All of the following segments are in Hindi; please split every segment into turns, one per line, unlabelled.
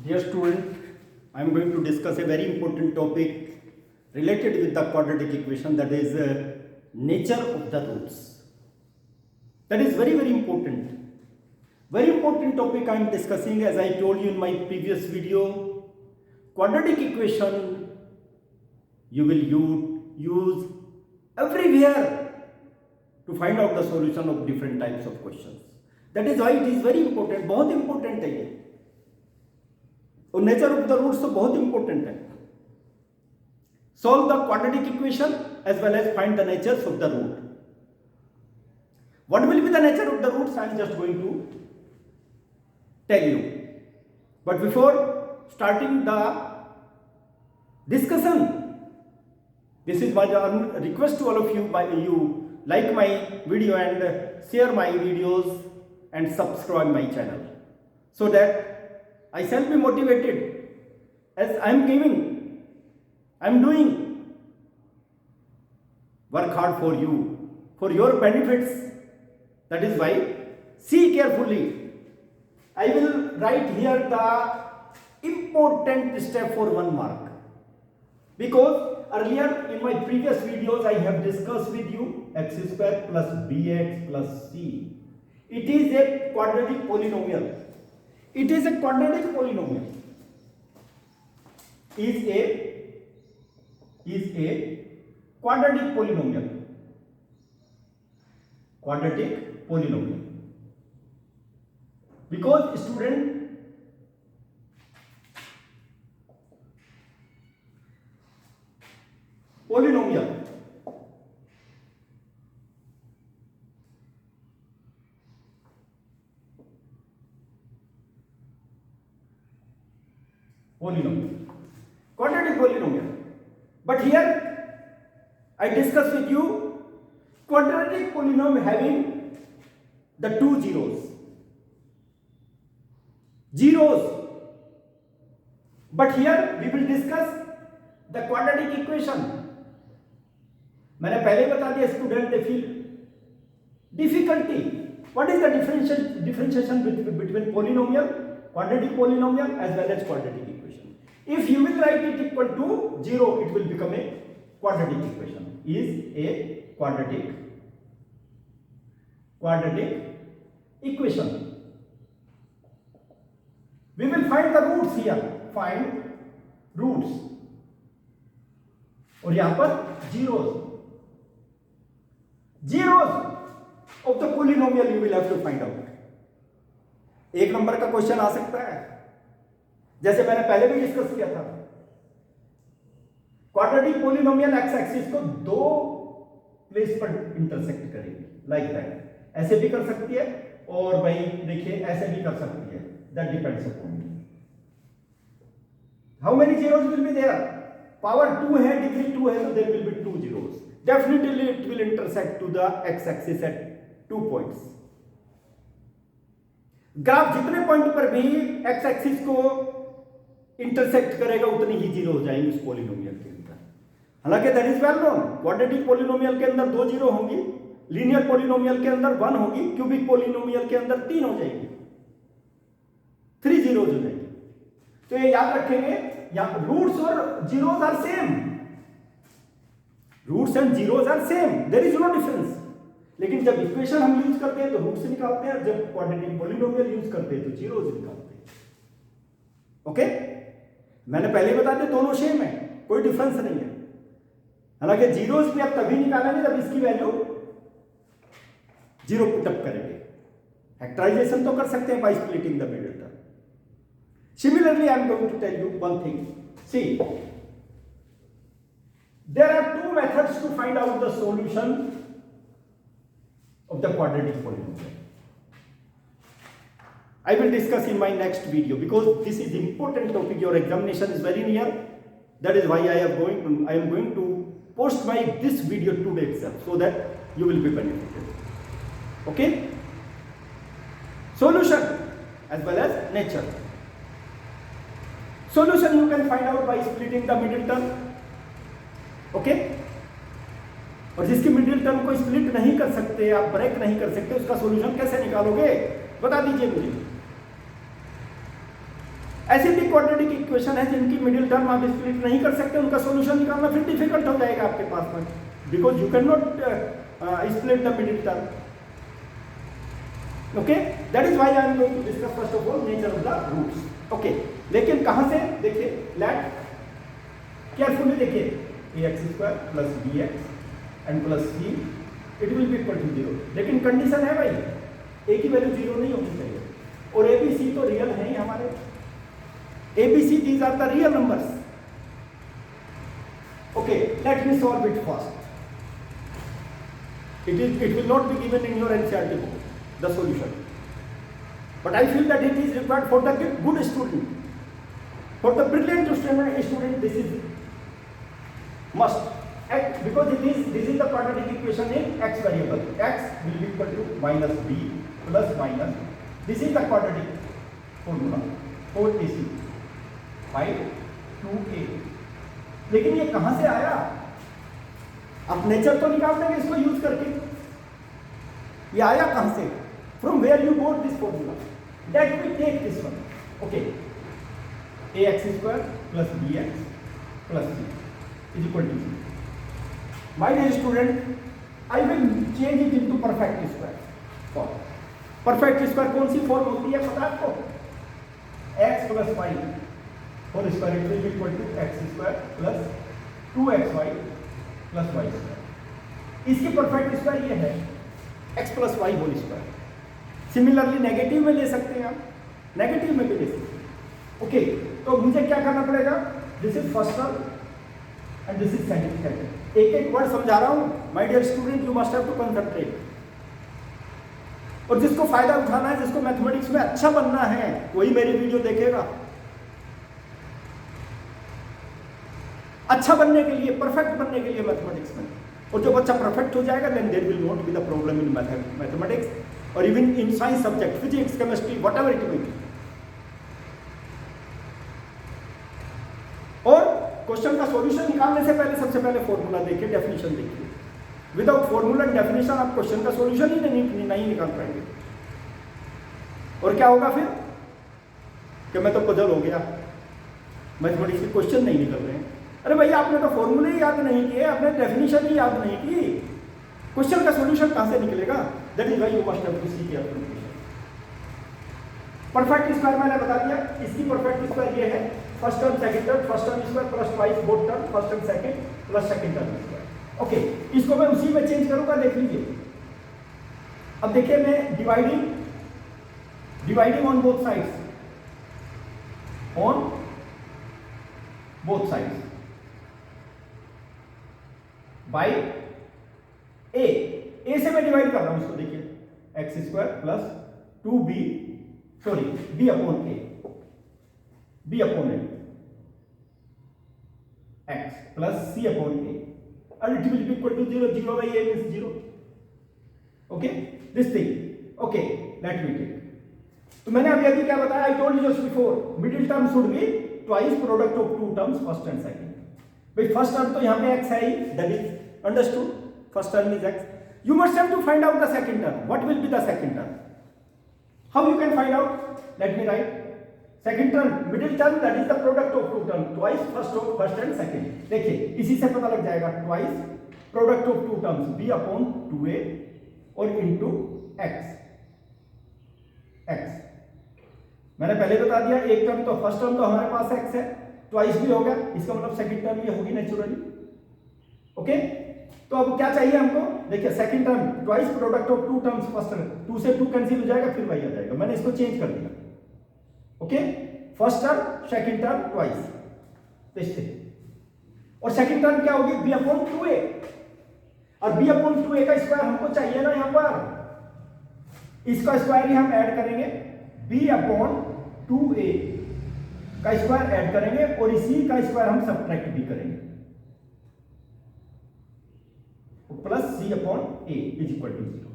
Dear student, I am going to discuss a very important topic related with the quadratic equation, that is nature of the roots. That is very important. Very important topic I am discussing. As I told you in my previous video, quadratic equation you will use everywhere to find out the solution of different types of questions. That is why it is very important. बहुत important है ये. और नेचर ऑफ द रूट्स तो बहुत इंपॉर्टेंट है. Solve the quadratic equation as well as find the natures of the root. What will be the nature of the roots I am just going to tell you. But before starting the discussion, this is my request to all of you, by you like my video and share my videos and subscribe my channel, so that I shall be motivated as I am doing work hard for you, for your benefits. That is why see carefully. I will write here the important step for 1 mark, because earlier in my previous videos I have discussed with you x square plus bx plus c. It is a quadratic polynomial. It is a quadratic polynomial. Is a quadratic polynomial. Quadratic polynomial. Because student, polynomial quadratic polynomial. But here I discuss with you quadratic polynomial having the 2 zeros. But here we will discuss the quadratic equation. मैंने पहले बता दिया student, they feel difficulty. What is the differentiation between polynomial, quadratic polynomial as well as quadratic equation? If you will write it equal to 0, it will become a quadratic equation. Is a quadratic equation. We will find the roots here. Find roots. और यहां पर zeros of the polynomial you will have to find out. 1 number का क्वेश्चन आ सकता है, जैसे मैंने पहले भी डिस्कस किया था. क्वाड्रेटिक पोलिनोमियल एक्स एक्सिस को 2 प्लेस पर इंटरसेक्ट करेगी, लाइक दैट. ऐसे भी कर सकती है और भाई देखिए ऐसे भी कर सकती है. That depends upon how many zeros will be there. Power 2 है, डिग्री 2 है, तो there will be 2 zeros. Definitely it will intersect to the x-axis at 2 points. Graph जितने पॉइंट पर भी x-axis को इंटरसेक्ट करेगा उतनी ही जीरो हो जाएंगे उस पोलिनोमियल के अंदर. हालांकि that is well known. Quadratic polynomial के अंदर 2 जीरो होंगी, लीनियर पोलिनोमियल के अंदर 1 होगी, क्यूबिक पोलिनोमियल के अंदर 3 हो जाएगी, 3 जीरोज हो जाएंगे. तो ये याद रखेंगे, यहां रूट्स और zeros are same. Roots and zeros are same, there is no difference. लेकिन जब इक्वेशन हम यूज करते हैं तो रूट्स निकालते हैं, जब क्वाड्रेटिक पोलिनोमियल यूज करते हैं तो जीरोज निकालते हैं. ओके, मैंने पहले बता दिया दोनों सेम है, कोई डिफरेंस नहीं है. हालांकि जीरोज भी आप तभी निकालेंगे जब इसकी वैल्यू 0 पुटअप करेंगे. फैक्टराइजेशन तो कर सकते हैं by splitting the middle term. Similarly I am going to tell you one thing. See, there are 2 methods to find out the solution of the quadratic polynomial. I will discuss in my next video, because this is important topic. Your examination is very near. That is why I am going to post this video today itself, so that you will be benefited. Okay? Solution as well as nature. Solution you can find out by splitting the middle term. Okay, और जिसकी मिडिल टर्म को स्प्लिट नहीं कर सकते, आप ब्रेक नहीं कर सकते, उसका सॉल्यूशन कैसे निकालोगे बता दीजिए मुझे. ऐसी भी क्वाड्रेटिक इक्वेशन है जिनकी मिडिल टर्म आप स्प्लिट नहीं कर सकते, उनका सॉल्यूशन निकालना फिर डिफिकल्ट हो जाएगा आपके पास में, because you can not split the middle term. Okay, that is why I am going to discuss first of all nature of the roots. Okay, लेकिन कहां से देखिए, लेट केयरफुली देखिए, ax² plus bx and plus c it will be equal to 0. लेकिन कंडीशन है भाई, a की वैल्यू 0 नहीं होनी चाहिए, और a b c तो रियल है ही हमारे. a b c these are the real numbers. Okay, let me solve it first. It will not be given in your NCERT book, the solution, but I feel that it is required for the good student, for the brilliant student this is must, because this is the quadratic equation in x variable. X will be equal to minus b plus minus, this is the quadratic formula for AC by 2a. लेकिन ये कहां से आया? अब नेचर तो निकाल देंगे इसको यूज करके. ये आया कहां से? From where you got this formula? That we take this one. Okay, ax² plus bx plus c is equal to 0. My dear student, I will change it into perfect square form. perfect square कौन सी फॉर्म होती है पता है आपको? x plus y whole square it will be equal to x² plus 2xy plus y square. इसकी परफेक्ट स्क्वायर ये है x plus Y whole square. Similarly negative में ले सकते हैं आप, नेगेटिव में भी ले सकते हैं. ओके, तो मुझे क्या करना पड़ेगा? This is first term and this is second term. एक एक वर्ड समझा रहा हूं. My dear student, you must have to concentrate. और जिसको फायदा उठाना है, जिसको मैथमेटिक्स में अच्छा बनना है, वही मेरी वीडियो देखेगा. अच्छा बनने के लिए, परफेक्ट बनने के लिए मैथमेटिक्स में. और जो बच्चा परफेक्ट हो जाएगा, then there will not be the problem in mathematics और even in science subject, physics, chemistry, whatever it may be. और क्वेश्चन का सॉल्यूशन निकालने से पहले सबसे पहले फॉर्मूला देखिए, डेफिनेशन देखिए. विदाउट फॉर्मूला एंड डेफिनेशन आप क्वेश्चन का सॉल्यूशन ही नहीं निकाल पाएंगे. और क्या होगा फिर? कि मैं तो पजल हो गया, मैथमेटिक्स के क्वेश्चन नहीं निकल रहे हैं. अरे भैया, आपने तो फॉर्मूले ही याद नहीं किए, आपने डेफिनेशन ही याद नहीं की, क्वेश्चन का सॉल्यूशन कहां से निकलेगा? That is why you must have to see carefully. Perfect square मैंने बता दिया. इसकी परफेक्ट स्क्वायर ये है, first term second term, first term square plus twice both term, first term second plus second term square. Okay, इसको मैं उसी में चेंज करूंगा, देख लीजिए. अब देखिए, मैं dividing on both sides, on both sides by A से मैं डिवाइड कर रहा हूं इसको. देखिए, x² plus 2b sorry b upon a, b upon a x plus c upon a and it will be equal to 0. 0 by a means 0. Okay, this thing. Okay, let me take. तो मैंने अभी क्या बताया? I told you just before, middle term should be twice product of two terms, first and second. भाई फर्स्ट टर्म तो यहाँ पे x है ही, that is understood. First term is x. You must have to find out the second term. What will be the second term? How you can find out? Let me write. Second term, middle term, that is the product of two terms, twice first and second. देखिए, इसी से पता लग जाएगा. Twice product of two terms, b upon 2a और into x. मैंने पहले बता दिया, एक टर्म तो फर्स्ट टर्म तो हमारे पास x है, ट्वाइस भी हो गया, इसका मतलब सेकंड टर्म ये होगी नेचुरली. ओके, तो अब क्या चाहिए हमको? देखिए, second term twice product of two terms, first term 2 से 2 कैंसिल हो जाएगा, फिर वही आ जाएगा. मैंने इसको चेंज कर दिया. Okay, first term second term twice, और सेकंड टर्म क्या होगी? b upon 2a. और b अपॉन 2a का स्क्वायर हमको चाहिए ना, यहां पर इसका स्क्वायर ही हम ऐड करेंगे, b अपॉन 2a का स्क्वायर ऐड करेंगे और इसी का स्क्वायर हम सब्ट्रैक्ट भी करेंगे, plus c upon a is equal to 0.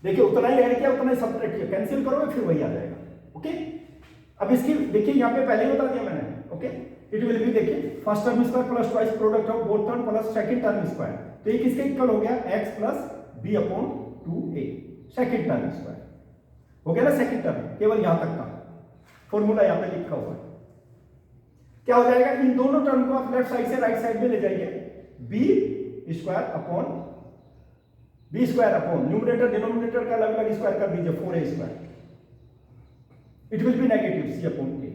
देखिए, उतना ही ऐड किया, उतना ही सब्ट्रैक्ट किया, कैंसिल करोगे फिर वही आ जाएगा. ओके, अब इसकी देखिए, यहां पे पहले ही बता दिया मैंने. ओके, इट विल बी, देखिए, first term square plus twice product of both term plus second term square. तो ये किसके इक्वल हो गया? x plus b upon 2a, second term square हो गया ना. सेकंड टर्म केवल यहां तक का. फॉर्मूला यहाँ पे लिखा हुआ है। क्या हो जाएगा, इन दोनों टर्म को आप लेफ्ट साइड से राइट साइड में ले जाइए, B square upon numerator denominator का अलग अलग स्क्वायर कर दीजिए, 4a square, it will be negative c upon a।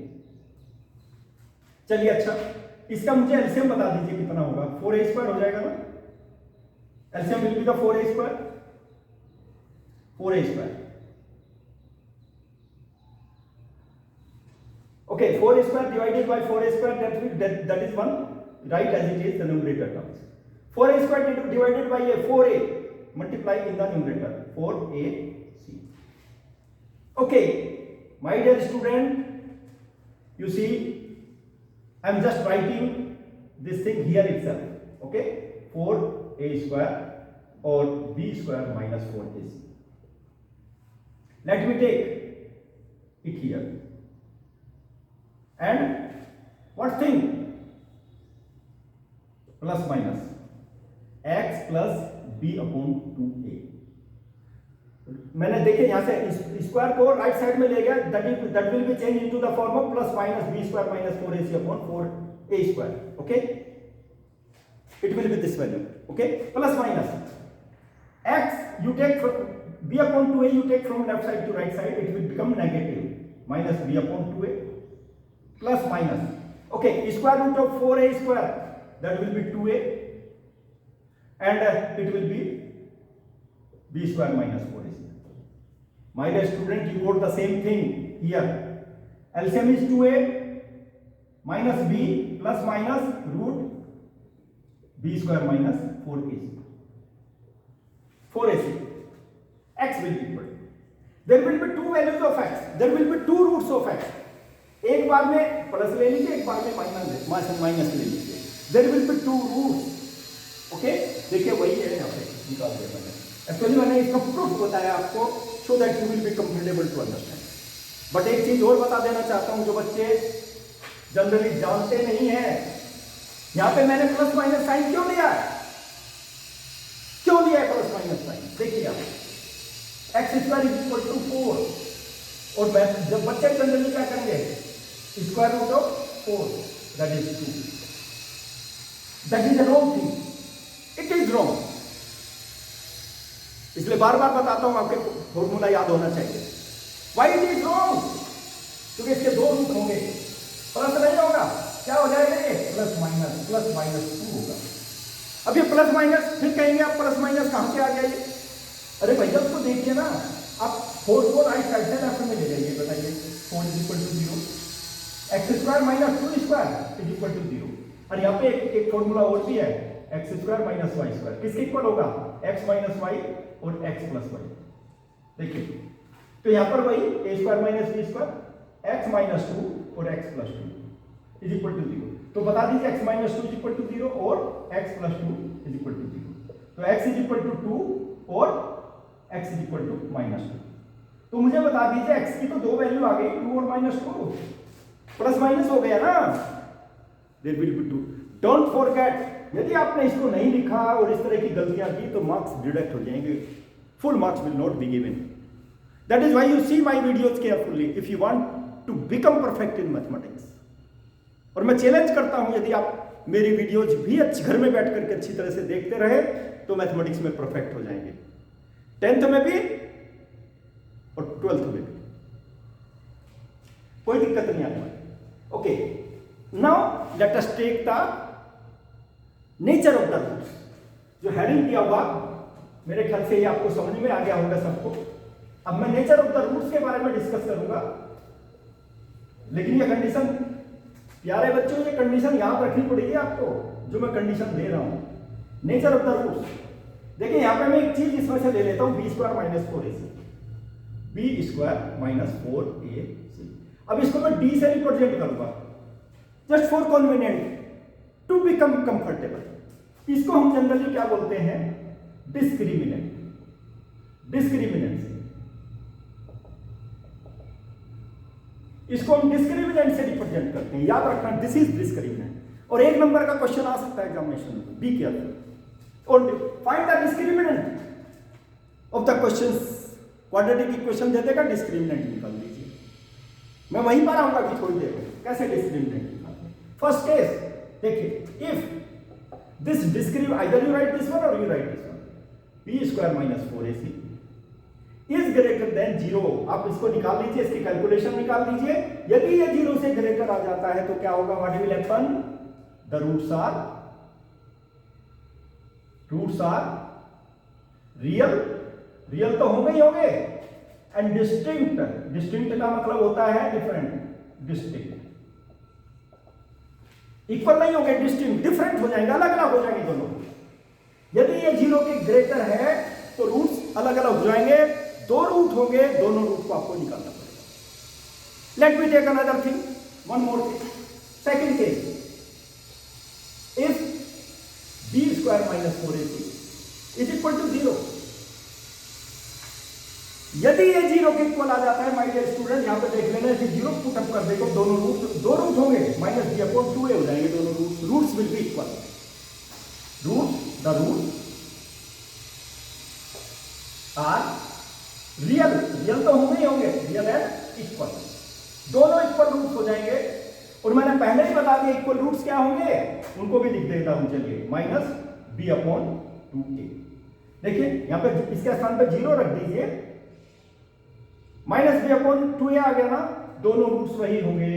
चलिए अच्छा, इसका मुझे एलसीएम बता दीजिए कितना होगा, 4a स्क्वायर हो जाएगा ना, LCM will be the 4a square, 4a square, okay, 4 square divided by 4a square, that is 1, write as it is the numerator terms. 4a square divided by a 4a, multiply in the numerator, 4ac. Okay, my dear student, you see I am just writing this thing here itself, okay, 4a square or b square minus 4ac. Let me take it here. And what thing, plus minus x plus b upon 2a. मैंने देखे यहां से स्क्वायर को राइट साइड में ले गया, that will be change into the form of plus minus b square minus 4ac upon 4a square, okay, it will B this value, okay, plus minus x you take from b upon 2a, you take from left side to right side, it will become negative, minus b upon 2a plus minus, okay, square root of 4a square, that will be 2a, and it will be b square minus 4ac. My dear student, you got the same thing here. LCM is 2a minus b plus minus root b square minus 4ac. 4ac. X will be equal. There will be two values of x. There will be two roots of x. एक बार में प्लस ले लीजिए, एक बार में माइनस ले लीजिए, there will be two roots, okay, देखिए वही है यहाँ पे निकाल दिया मैंने, एक्चुअली मैंने इसका प्रूफ बताया आपको so that you will be comfortable to understand. But एक चीज और बता देना चाहता हूं जो बच्चे जनरली जानते नहीं है, यहाँ पे मैंने प्लस माइनस साइन क्यों लिया है, क्यों लिया है प्लस माइनस साइन, देखिए आप X square is equal to 4, और जब बच्चे जनरली क्या करेंगे, square root of 4, that is 2, that is a wrong thing, it is wrong. इसलिए बार बार बताता हूं, आपके फॉर्मूला याद होना चाहिए। व्हाई इट इज रॉन्ग, क्योंकि इसके दो रूट होंगे, प्लस नहीं होगा, क्या हो जाएगा ये प्लस माइनस 2 होगा। अब ये प्लस माइनस, फिर कहेंगे आप प्लस माइनस कहां से आ गया ये, अरे भैया उसको देखिए ना, आप 4 को राइट साइड से लेफ्ट में ले जाइए, बताइए 4 is equal to 0, X square minus 2 square is equal to 0, और यहाँ पे एक फॉर्मूला और भी है, X square minus Y square, किसके इक्वल होगा, एक्स माइनस वाई और एक्स प्लस वाई। देखिए तो यहाँ पर वही A square minus B square, X minus 2 और X plus 2 is equal to 0, तो बता दीजिए X minus 2 is equal to 0 और X plus 2 is equal to 0, तो एक्स इज इक्वल टू 2 और x is equal to minus 2, तो मुझे बता दीजिए x की तो दो वैल्यू आ गई, 2 और माइनस 2, प्लस माइनस हो गया ना, there will be 2। Don't forget, यदि आपने इसको नहीं लिखा और इस तरह की गलतियां की तो मार्क्स डिडक्ट हो जाएंगे, full marks will not be given. That is why you see my videos carefully if you want to become perfect in mathematics. और मैं चैलेंज करता हूं, यदि आप मेरी वीडियोज भी घर में बैठ करके अच्छी तरह से देखते रहे तो मैथमेटिक्स में परफेक्ट हो जाएंगे, 10th में भी और 12th में भी, कोई दिक्कत नहीं आने वाली। Okay, now let us take the nature of the roots. जो हेडिंग दिया हुआ, मेरे ख्याल से ये आपको समझ में आ गया होगा सबको। अब मैं नेचर ऑफ द रूट्स के बारे में डिस्कस करूंगा, लेकिन ये कंडीशन, प्यारे बच्चों, ये कंडीशन याद रखनी पड़ेगी आपको, जो मैं कंडीशन दे रहा हूं, नेचर ऑफ द रूट्स। देखिए यहां पे मैं एक चीज इसमें से ले लेता हूं, b square minus 4ac, b square minus 4ac। अब इसको मैं डी से रिप्रेजेंट करूंगा, just for convenient to become comfortable. इसको हम जनरली क्या बोलते हैं, डिस्क्रिमिनेंट, डिस्क्रिमिनेंट से, इसको हम डिस्क्रिमिनेंट से रिप्रेजेंट करते हैं, याद रखना, दिस इज डिस्क्रिमिनेंट। और 1 नंबर का क्वेश्चन आ सकता है एग्जामिनेशन में, बी केयरफुल, और find the discriminant of the questions. Quadratic equation दे देगा, डिस्क्रिमिनेंट निकाल दीजिए। मैं वहीं पर आऊंगा अभी थोड़ी देर में कैसे डिस्क्रिमिनेट। फर्स्ट केस देखिए, if this discrim either you write this one और you write this one, B square minus 4ac is greater than 0। आप इसको निकाल लीजिए, इसकी कैलकुलेशन निकाल लीजिए। यदि ये 0 से ग्रेटर आ जाता है तो क्या होगा, what will happen, the roots are real, real तो होंगे ही होंगे, एंड डिस्टिंक्ट, डिस्टिंक्ट का मतलब होता है डिफरेंट, डिस्टिंक्ट इक्वल नहीं होंगे, डिस्टिंक्ट डिफरेंट हो जाएंगे, अलग अलग हो जाएंगे दोनों। यदि ये 0 के ग्रेटर है तो रूट्स अलग अलग हो जाएंगे, दो रूट होंगे, दोनों रूट को आपको निकालना पड़ेगा। Let me take another thing, one more thing, second case, if b square minus 4ac is equal to 0। यदि ये 0 के इक्वल आ जाता है, माय डियर स्टूडेंट यहां पे देख लेना, इसे 0 पुट अप कर देगा, दोनों रूट, दो रूट होंगे, माइनस b अपॉन 2a हो जाएंगे दोनों roots, roots will be equal, the root are real, real तो होंगे ही होंगे, रियल एंड इक्वल, दोनों इक्वल रूट्स हो जाएंगे। और मैंने पहले ही बता दिया इक्वल रूट्स क्या होंगे, उनको भी लिख देता हूं, चलिए, माइनस b अपॉन 2a। देखिए यहां पे इसके स्थान पे 0 रख दीजिए, माइनस b अपॉन 2a आ गया ना, दोनों रूट्स वही होंगे,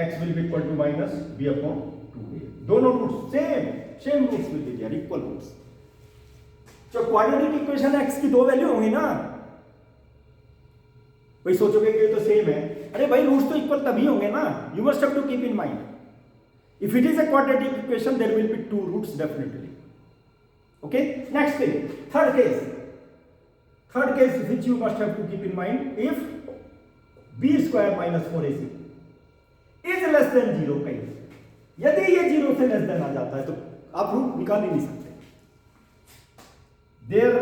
x will be equal to minus b upon 2a, दोनों roots same roots will be there, equal roots. जो क्वाड्रेटिक इक्वेशन है, x की दो वैल्यू होंगी ना, भाई सोचोगे कि ये तो सेम है, अरे भाई रूट्स तो इक्वल तभी होंगे ना, you must have to keep in mind, if it is a quadratic equation there will be two roots definitely. Okay, next thing, third case which you must have to keep in mind, if b square minus 4ac is less than 0 कहीं, यदि ये 0 से लेस देन आ जाता है तो आप रूट निकाल ही नहीं सकते, there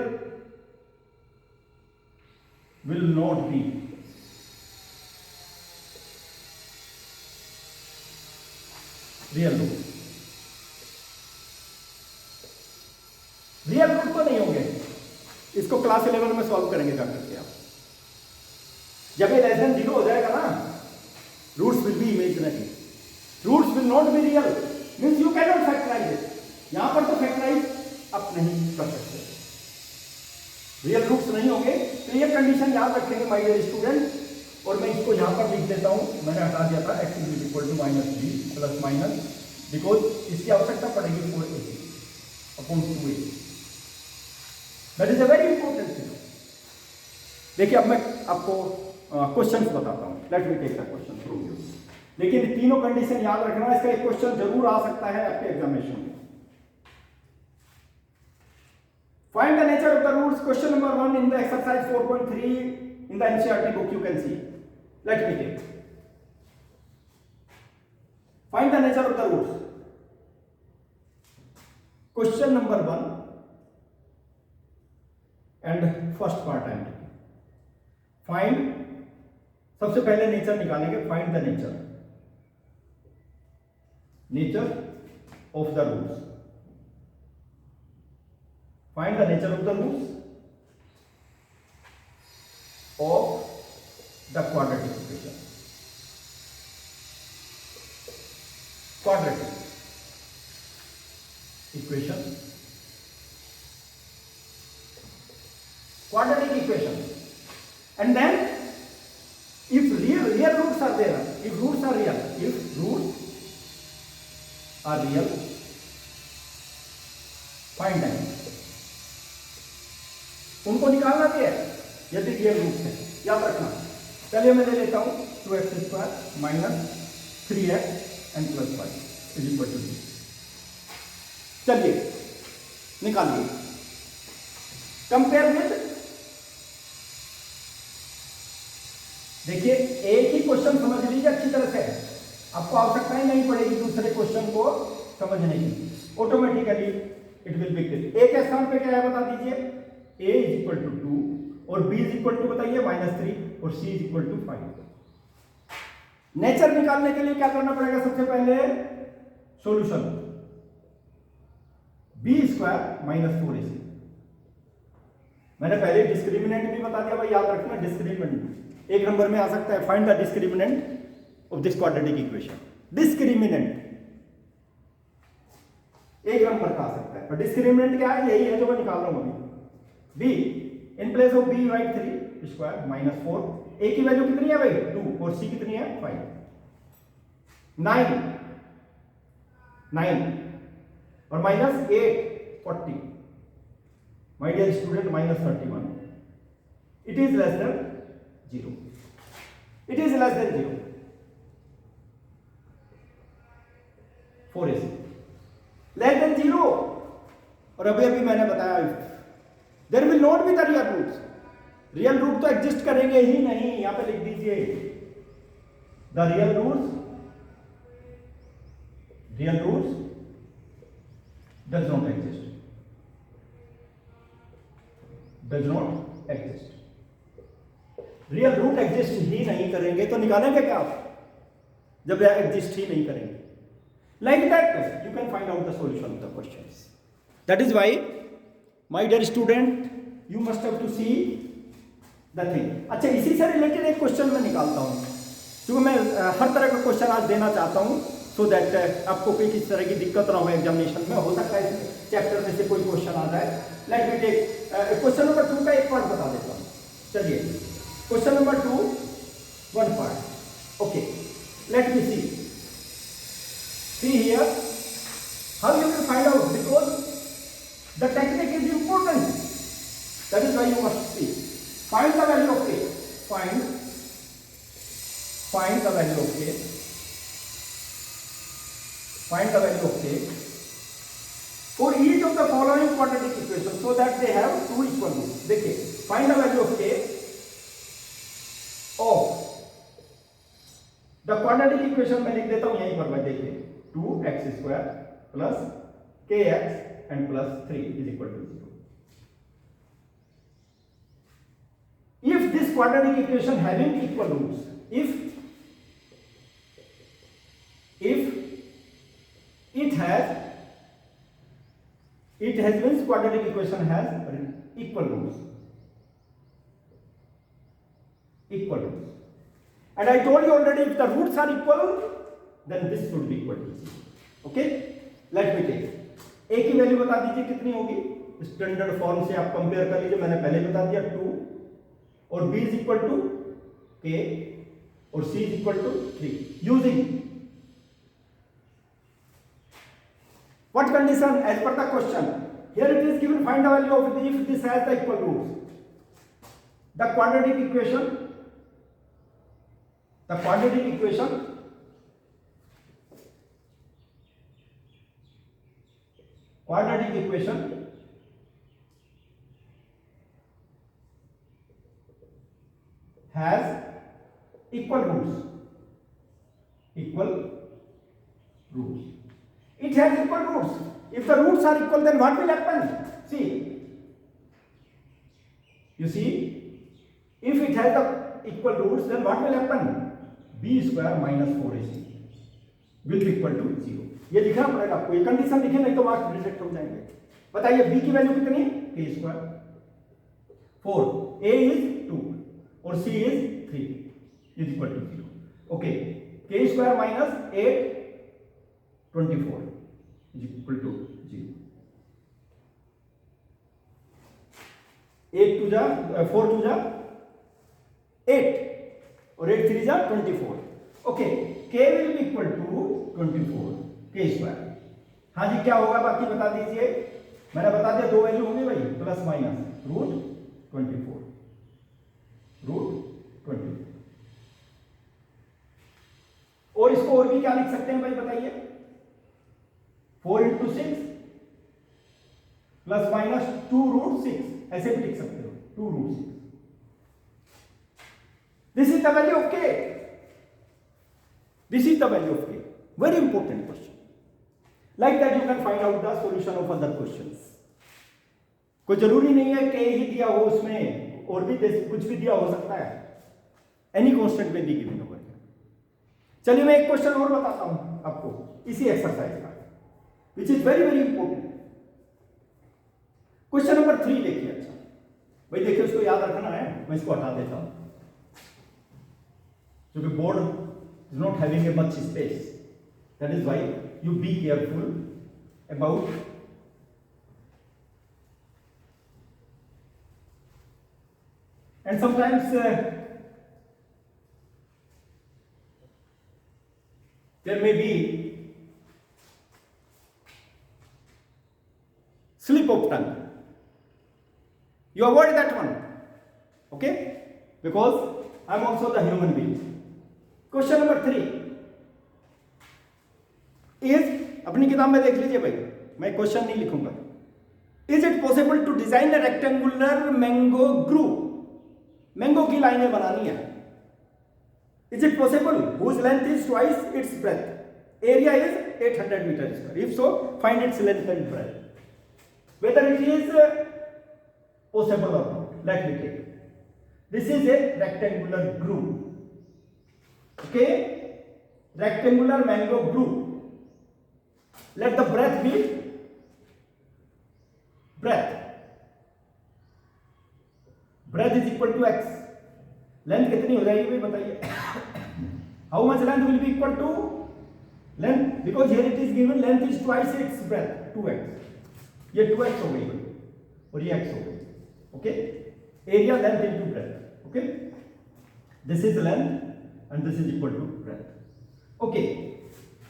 will not be real root, real root तो नहीं होंगे। इसको क्लास 11 में सॉल्व करेंगे जाकर के आप, जब ये लेस देन 0 हो जाएगा ना, roots will be imaginary, roots will not be real, means you can not factorise it. यहां पर तो फैक्टराइज आप नहीं कर सकते, रियल रूट्स नहीं होंगे। तो ये कंडीशन याद रखेंगे माय डियर स्टूडेंट, और मैं इसको यहां पर लिख देता हूं, मैंने हटा दिया था, x is equal to minus b plus minus, because इसकी आवश्यकता पड़ेगी 4ac upon 2a, that is a very important thing. देखिए अब मैं आपको क्वेश्चंस बताता हूं, let me take the question from you. लेकिन तीनों कंडीशन याद रखना, इसका एक क्वेश्चन जरूर आ सकता है आपके एग्जामिनेशन में। Find the nature of the roots, question number 1 in the exercise 4.3 in the NCERT book, you can see. Let me take. Find the nature of the roots. Question number 1 and first part I am taking. Find, सबसे पहले नेचर निकालेंगे, find the nature of the roots. Find the nature of the roots of the quadratic equation. Quadratic equation. And then if real roots are there, if roots are real, find them. उनको निकालना भी है यदि रियल रूट्स है, याद रखना। चलिए मैं ले लेता हूं 2x square minus 3x and plus 5 is equal to 0। चलिए निकालिए, कंपेयर विद, देखिए एक ही क्वेश्चन समझ लीजिए अच्छी तरह से, आपको आवश्यकता ही नहीं पड़ेगी दूसरे क्वेश्चन को समझने की, automatically it will be clear. A के स्थान पे क्या है बता दीजिए, a इज इक्वल टू 2 और b इज इक्वल टू बताइए -3 और c is equal to 5। Nature निकालने के लिए क्या करना पड़ेगा, सबसे पहले solution, b square minus 4ac मैंने पहले डिस्क्रिमिनेंट भी बता दिया भाई, याद रखना डिस्क्रिमिनेंट 1 नंबर में आ सकता है। Find the discriminant of this quadratic equation. Discriminant 1 number का आ सकता है, और डिस्क्रिमिनेंट क्या है, यही है जो मैं निकाल रहा हूं अभी। B in place of b right 3 square minus 4, a की वैल्यू कितनी है भाई 2, और सी कितनी है 5, 9 और minus 8 40। My dear student minus 31, it is less then 0, it is less then 0, 4 is less then 0। और अभी अभी मैंने बताया there will not be the real roots, real root तो एग्जिस्ट करेंगे ही नहीं। यहां पे लिख दीजिए the real roots does not exist, does not exist. Real root exist ही नहीं करेंगे तो निकालेंगे क्या आप, जब एग्जिस्ट ही नहीं करेंगे। Like that, you can find out the solution of the questions. That is why, my dear student, you must have to see the thing. अच्छा, इसी से रिलेटेड एक क्वेश्चन मैं निकालता हूँ, क्योंकि मैं हर तरह का क्वेश्चन आज देना चाहता हूँ, सो दैट आपको कोई किसी तरह की दिक्कत ना हो एग्जामिनेशन में। हो सकता है इस चैप्टर में से कोई क्वेश्चन आ जाए। Let me take question number 2 का एक पार्ट बता देता हूँ। चलिए, question number 2 1 part. Okay, let me see. See here, how you will find out, because the technique is important. That is why you must see. Find the value of A. Find the value of A. Find the value of A for each of the following quadratic equations, so that they have two equal roots. देखिए, find the value of A of the quadratic equation में लिख देता हूं यहीं पर। मैं देखिए 2x square plus kx and plus 3 is equal to 0. If this quadratic equation having equal roots, if it has means quadratic equation has equal roots, and I told you already, if the roots are equal, then this should be equal to 0. Okay, let me take a की वैल्यू बता दीजिए कितनी होगी, स्टैंडर्ड फॉर्म से आप कंपेयर कर लीजिए। मैंने पहले बता दिया 2, और b is equal to k और c is equal to 3 using what condition as per the question. Here it is given find the value of if this has the equal roots. The quadratic equation has equal roots. It has equal roots. If the roots are equal, then what will happen? See, you see, if it has the equal roots, then what will happen? b square minus 4ac will be equal to 0. ये लिखना पड़ेगा आपको, ये कंडीशन लिखे नहीं तो मार्क्स रिजेक्ट हो जाएंगे। बताइए b की वैल्यू कितनी है, k स्क्वायर 4, a इज 2 और c is 3 is equal to 0. Okay, k square minus 8 24 is equal to 0. 8 2 जा 4 2 जा 8 और 8 3 जा 24. Okay, k will be equal to 24 k square. हाँ जी, क्या होगा बाकी बता दीजिए। मैंने बता दिया दो वैल्यू होंगी भाई, प्लस माइनस रूट 24 और इसको और भी क्या लिख सकते हैं भाई बताइए, 4 इंटू 6 प्लस माइनस 2 रूट 6 ऐसे भी लिख सकते हो, 2 root 6. This is the value of k. This is the value of k. Very important question. Like that you can find out the solution of other questions. कोई जरूरी नहीं है k ही दिया हो उसमें, और भी कुछ भी दिया हो सकता है. Any constant may be given over here. चलिए मैं एक क्वेश्चन और बताता हूं आपको इसी एक्सरसाइज का, which is very very important. Question number 3 देखिए. अच्छा, भाई देखिए उसको याद रखना है, मैं इसको हटा देता हूं क्योंकि board is not having a much space, that is why you be careful about and sometimes there may be slip of tongue. You avoid that one, okay? Because I am also the human being. Question number 3 is, अपनी किताब में देख लीजिए भाई, मैं क्वेश्चन नहीं लिखूंगा. Is it possible to design a rectangular mango groove? Mango की लाइनें बनानी है. Is it possible? Whose length is twice its breadth? Area is 800 meters square. If so, find its length and breadth. Whether it is possible or not. Let me take. This is a rectangular groove. Okay? Rectangular mango groove. Let the breadth be breadth. Breadth is equal to x. Length कितनी हो जाएगी भाई बताइए. How much length will be equal to length? Because here it is given length is twice its breadth, 2x. ये 2x हो गई और ये x हो गई. Okay? Area length into breadth. Okay? This is length and this is equal to breadth. Okay?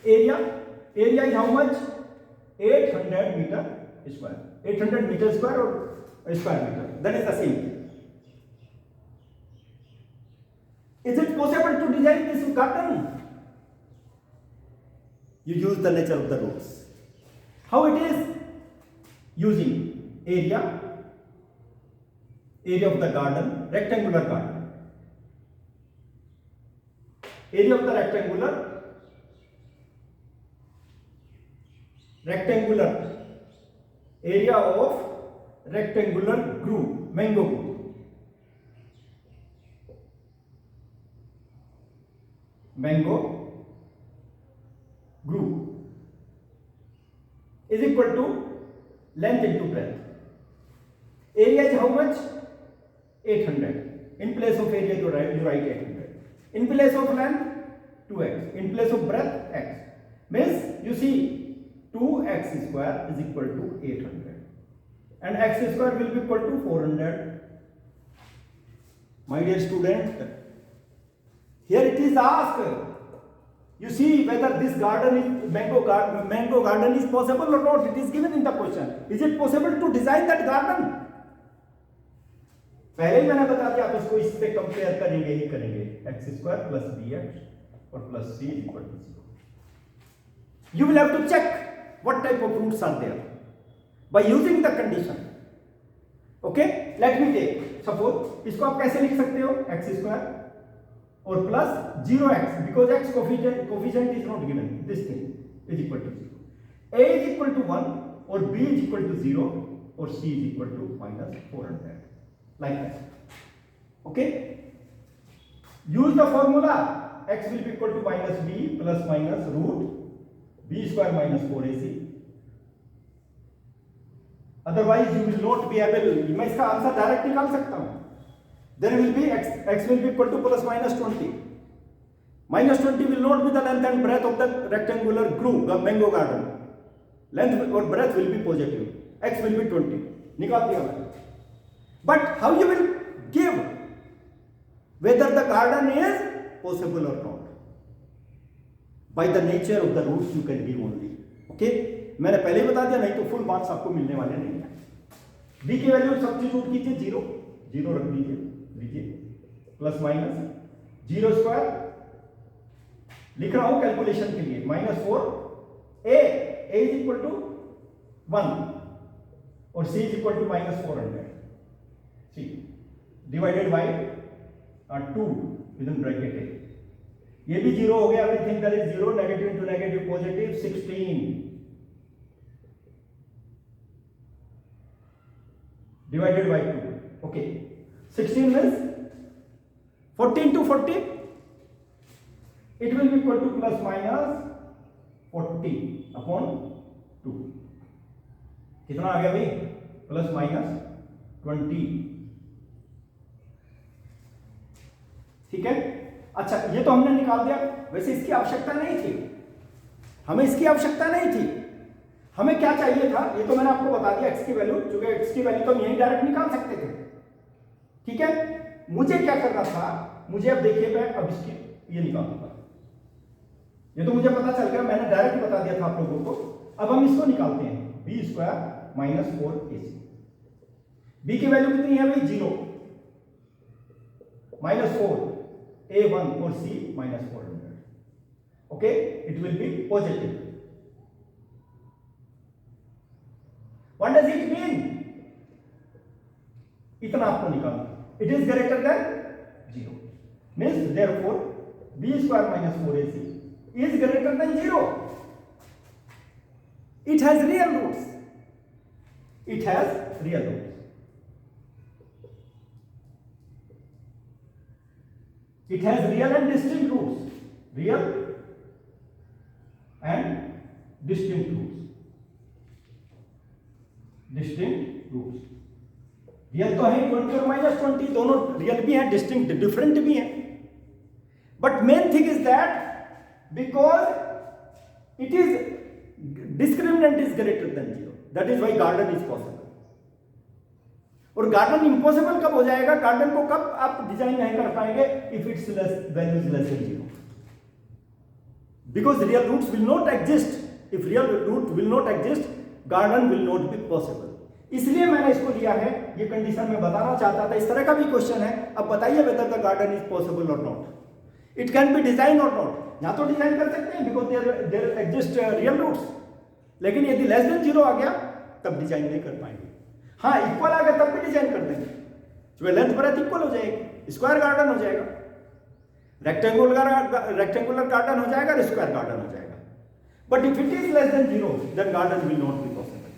Area is how much? 800 meter square. 800 meter square or square meter. That is the same. Is it possible to design this garden? You use the nature of the roots. How it is? Using area of the garden, rectangular garden. Area of the rectangular area of rectangular groove, mango groove. Mango groove is equal to length into breadth. Area is how much? 800. In place of area you write 800. In place of length 2x. In place of breadth x. Means you see 2x square is equal to 800 and x square will be equal to 400. My dear student, here it is asked, you see whether this garden is mango garden is possible or not. It is given in the question. Is it possible to design that garden? पहले ही मैंने बता दिया, आप इसको इससे कंपेयर करेंगे ही करेंगे. x square plus bx और plus c is equal to 0. You will have to check what type of roots are there by using the condition. Okay? Let me take. Suppose इसको आप कैसे लिख सकते हो? x square और plus 0x because x coefficient is not given. This thing is equal to 0. A is equal to 1 or b is equal to 0 or c is equal to minus 400. Like that. Okay? Use the formula. X will be equal to minus b plus minus root b square minus 4ac. Otherwise you will not be able. मैं इसका आंसर डायरेक्ट निकाल सकता हूं. There will be x will be equal to plus minus 20. Minus 20 will not be the length and breadth of the rectangular groove, the mango garden. Length or breadth will be positive. X will be 20. निकाल दिया मैंने. But how you will give whether the garden is possible or not? By the nature of the roots you can give only. Okay? मैंने पहले ही बता दिया, नहीं तो फुल मार्क्स आपको मिलने वाले नहीं है. b की वैल्यू सब्स्टिट्यूट कीजिए 0 रख दीजिए. प्लस माइनस 0 स्क्वायर लिख रहा हूं कैलकुलेशन के लिए. -4 a इज इक्वल टू 1 और c is equal to -400. C divided by 2 with in bracket a. ये भी 0 हो गया. Everything that is 0. Negative into negative positive. 16 divided by 2. Okay. 16 means 14 to 40, it will be equal to plus minus 40 upon 2. कितना आ गया भाई? प्लस माइनस 20 ठीक है। अच्छा, ये तो हमने निकाल दिया। वैसे इसकी आवश्यकता नहीं थी, हमें इसकी आवश्यकता नहीं थी। हमें क्या चाहिए था, ये तो मैंने आपको बता दिया, x की वैल्यू, क्योंकि x की वैल्यू तो हम यही डायरेक्ट निकाल सकते थे। ठीक है, मुझे क्या करना था, मुझे अब देखिए मैं अब इसकी ये निकालूंगा। ये तो मुझे पता चल गया, मैंने डायरेक्ट बता दिया था आप लोगों को। अब हम इसको निकालते हैं, b square minus 4ac। b की वैल्यू कितनी है भाई, 0, माइनस 4, a1 और c minus 400। Okay, it will B positive. What does it mean, इतना आपको निकालना, it is greater than 0, means therefore b square minus 4ac is greater than 0. It has real roots. It has real roots. It has real and distinct roots. Real and distinct roots. Distinct roots. Real तो है 20 और माइनस 20, दोनों रियल भी है, डिस्टिंक्ट डिफरेंट भी है। But main thing is that because it is discriminant is greater than 0, that is why garden is possible. और गार्डन इम्पॉसिबल कब हो जाएगा, गार्डन को कब आप डिजाइन नहीं कर पाएंगे, if it's value is less then 0, because real roots will not exist. If real root will not exist, garden will not be possible. इसलिए मैंने इसको लिया है, ये कंडीशन में बताना चाहता था। इस तरह का भी क्वेश्चन है, अब बताइए whether the garden is possible or not. It can be designed or not. या तो डिजाइन कर सकते हैं because there exist real roots, लेकिन यदि लेस देन 0 आ गया तब डिजाइन नहीं कर पाएंगे। हाँ, इक्वल आ गया तब भी डिजाइन कर देंगे, जो लेंथ ब्रेथ इक्वल हो जाएगी, स्क्वायर गार्डन हो जाएगा, रेक्टेंगुलर गार्डन हो जाएगा, स्क्वायर गार्डन हो जाएगा। But if it is less then 0 then garden will not be possible.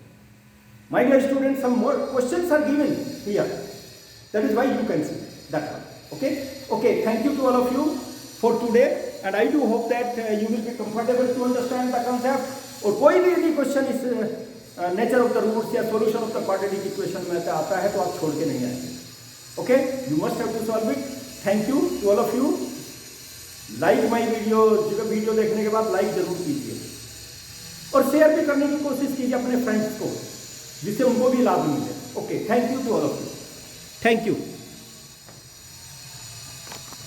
My dear students, some more questions are given here, that is why you can see that one. Okay, thank you to all of you for today, and I do hope that you will be comfortable to understand the concept. और कोई भी यदि क्वेश्चन इस नेचर ऑफ द रूट्स या solution of the quadratic equation में आता है तो आप छोड़ के नहीं आएंगे। Okay, you must have to solve it. Thank you to all of you. Like my video, video देखने के बाद लाइक जरूर कीजिए और शेयर भी करने की कोशिश कीजिए अपने फ्रेंड्स को, जिससे उनको भी लाभ मिले। Okay, thank you to all of you. Thank you.